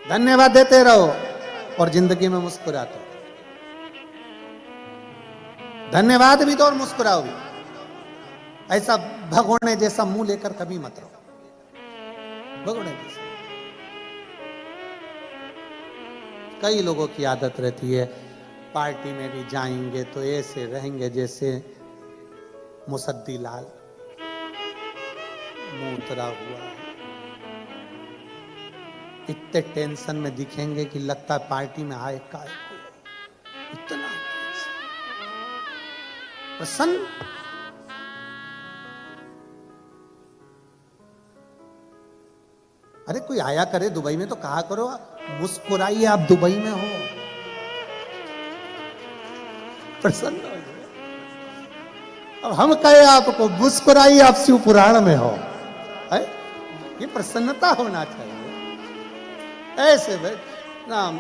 धन्यवाद देते रहो और जिंदगी में मुस्कुराते रहो। धन्यवाद भी दो और मुस्कुराओ भी। ऐसा भगोड़े जैसा मुंह लेकर कभी मत रहो, भगोड़े जैसा। कई लोगों की आदत रहती है, पार्टी में भी जाएंगे तो ऐसे रहेंगे जैसे मुसद्दी लाल, मुंह उतरा हुआ है। इतने टेंशन में दिखेंगे कि लगता है पार्टी में आए का इतना प्रसन्न। अरे कोई आया करे दुबई में तो कहा करो मुस्कुराइए, आप दुबई में हो, प्रसन्न हो। अब हम कहे आपको मुस्कुराइए, आप शिव पुराण में हो, है? ये प्रसन्नता होना चाहिए। ऐसे भाई राम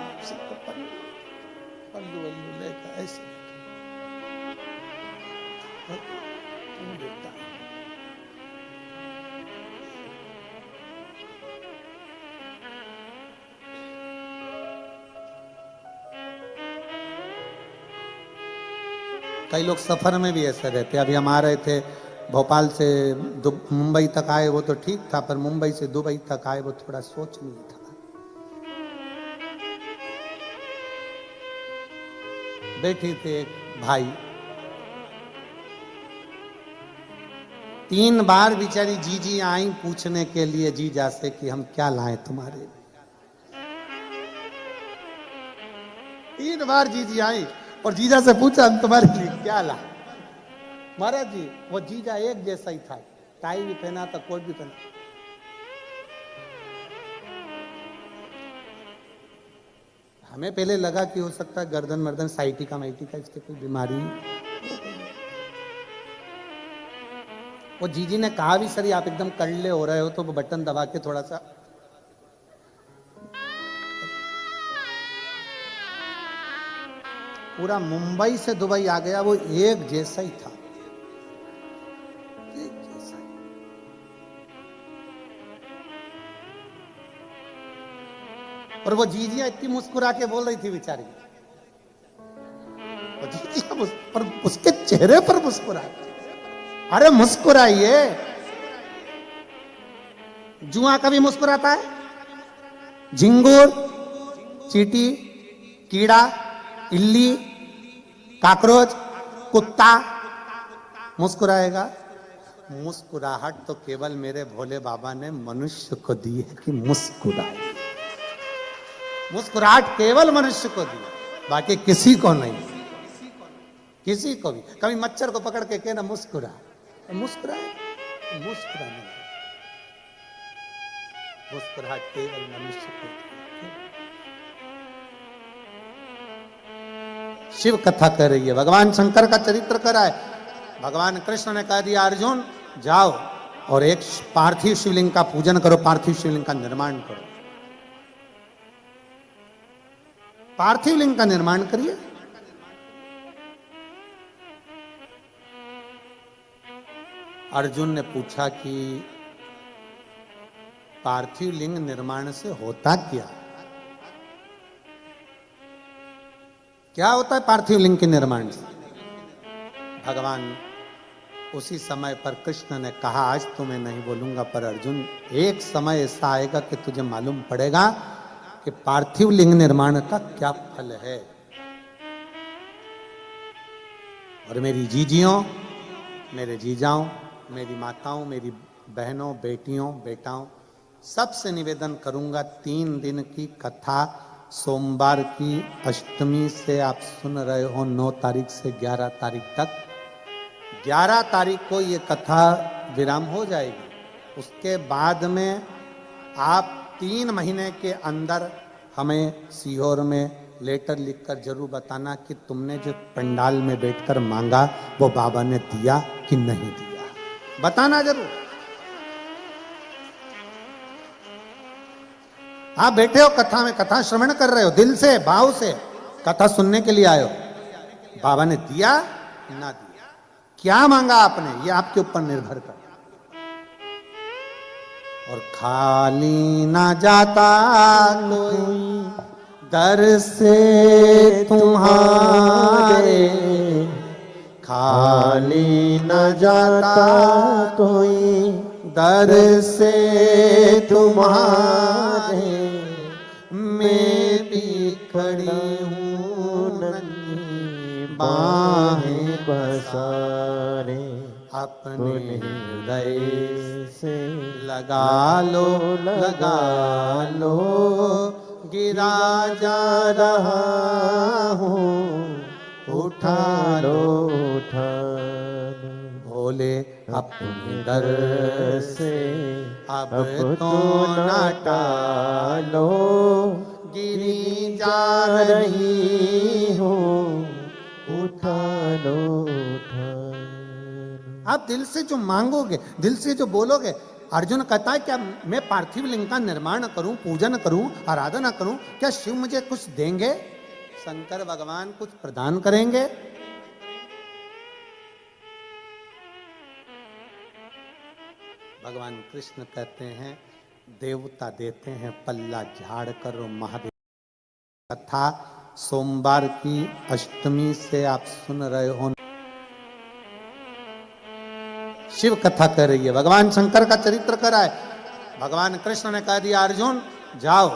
पल्लू वल्लू लेकर ऐसे कई लोग सफर में भी ऐसे रहते। अभी हम आ रहे थे भोपाल से मुंबई तक आए, वो तो ठीक था, पर मुंबई से दुबई तक आए वो थोड़ा सोचनीय था। बैठी थे एक भाई, 3 बार बेचारी जीजी आई पूछने के लिए जीजा से कि हम क्या लाएं तुम्हारे लिए। 3 बार जीजी आई और जीजा से पूछा हम तुम्हारे लिए क्या लाए। महाराज जी वो जीजा एक जैसा ही था, टाई भी पहना था, कोट भी पहना। हमें पहले लगा कि हो सकता है गर्दन मर्दन साइटिका माइटिका इसकी कोई बीमारी। वो जीजी ने कहा भी सर आप एकदम कड़ले हो रहे हो, तो वो बटन दबा के थोड़ा सा पूरा मुंबई से दुबई आ गया, वो एक जैसा ही था, एक जैसा ही। और वो जीजियां इतनी मुस्कुरा के बोल रही थी बेचारी, वो जीजियां पर उसके चेहरे पर मुस्कुरा, अरे मुस्कुराइए। जुआ कभी मुस्कुराता है? झिंगुर, चींटी, कीड़ा, इल्ली, काकरोच, कुत्ता मुस्कुराएगा? मुस्कुराहट तो केवल मेरे भोले बाबा ने मनुष्य को दी है कि मुस्कुराए। मुस्कुराहट केवल मनुष्य को दी है, बाकी किसी को नहीं, किसी को भी। कभी मच्छर को पकड़ के कहना मुस्कुरा, मुस्कुराए? मुस्कुरा नहीं, मुस्कुराहट केवल मनुष्य को दी है। शिव कथा कर रही है, भगवान शंकर का चरित्र करा है। भगवान कृष्ण ने कह दिया अर्जुन जाओ और एक पार्थिव शिवलिंग का पूजन करो, पार्थिव शिवलिंग का निर्माण करो। पार्थिव लिंग का निर्माण करिए। अर्जुन ने पूछा कि पार्थिव लिंग निर्माण से होता क्या? क्या होता है पार्थिव लिंग के निर्माण से? भगवान उसी समय पर कृष्ण ने कहा आज तो मैं नहीं बोलूंगा, पर अर्जुन एक समय ऐसा आएगा कि तुझे मालूम पड़ेगा कि पार्थिव लिंग निर्माण का क्या फल है। और मेरी जीजियों, मेरे जीजाओं, मेरी माताओं, मेरी बहनों, बेटियों, बेटाओं, सबसे निवेदन करूंगा 3 दिन की कथा सोमवार की अष्टमी से आप सुन रहे हो, 9 तारीख से 11 तारीख तक। 11 तारीख को ये कथा विराम हो जाएगी। उसके बाद में आप 3 महीने के अंदर हमें सीहोर में लेटर लिखकर जरूर बताना कि तुमने जो पंडाल में बैठकर मांगा वो बाबा ने दिया कि नहीं दिया, बताना जरूर। आप बैठे हो कथा में, कथा श्रवण कर रहे हो, दिल से भाव से कथा सुनने के लिए आए हो, बाबा ने दिया ना दिया, क्या मांगा आपने, ये आपके ऊपर निर्भर कर। और खाली ना जाता कोई दर से तुम्हारे, खाली न जाता कोई दर से तुम्हारे, मैं भी खड़ी हूँ नन्ही बाहें पसारे, अपने हृदय से लगा लो गिरा जा रहा हूँ, उठा लो भोले अपने दर से अब तो न टालो, गिरी जा रही हूँ, उठा लो। आप दिल से जो मांगोगे, दिल से जो बोलोगे, अर्जुन कहता है क्या मैं पार्थिव लिंग का निर्माण करूं, पूजन करूं, आराधना करूं, क्या शिव मुझे कुछ देंगे? शंकर भगवान कुछ प्रदान करेंगे? भगवान कृष्ण कहते हैं देवता देते हैं पल्ला झाड़ कर। महादेव कथा सोमवार की अष्टमी से आप सुन रहे हो, शिव कथा कर रही है, भगवान शंकर का चरित्र कर रहा है। भगवान कृष्ण ने कह दिया अर्जुन जाओ